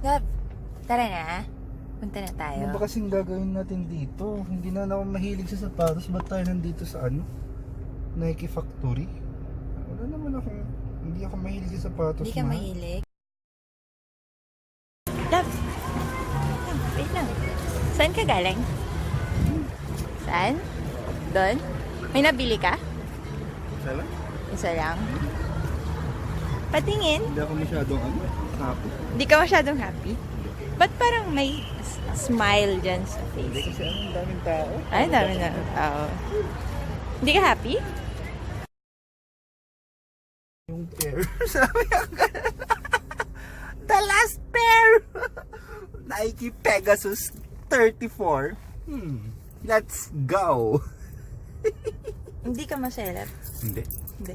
Love, tara na. Punta na tayo. Ano ba kasing gagawin natin dito? Hindi na ako mahilig sa sapatos. Ba't tayo nandito sa ano? Nike Factory? Wala naman ako. Hindi ako mahilig sa sapatos. Hindi ka mahilig? Love, wait lang. Saan ka galing? Saan? Doon? May nabili ka? Sala? Isa lang. Patingin. Hindi ako masyadong happy. Hindi ka masyadong happy? Ba't parang may smile dyan sa Hindi face? kasi ang daming tao. Ay, dami na tao. Hindi ka happy? Yung pair. Sabi ako. The last pair! Nike Pegasus 34. Let's go! Hindi ka masaya. Hindi. Hindi.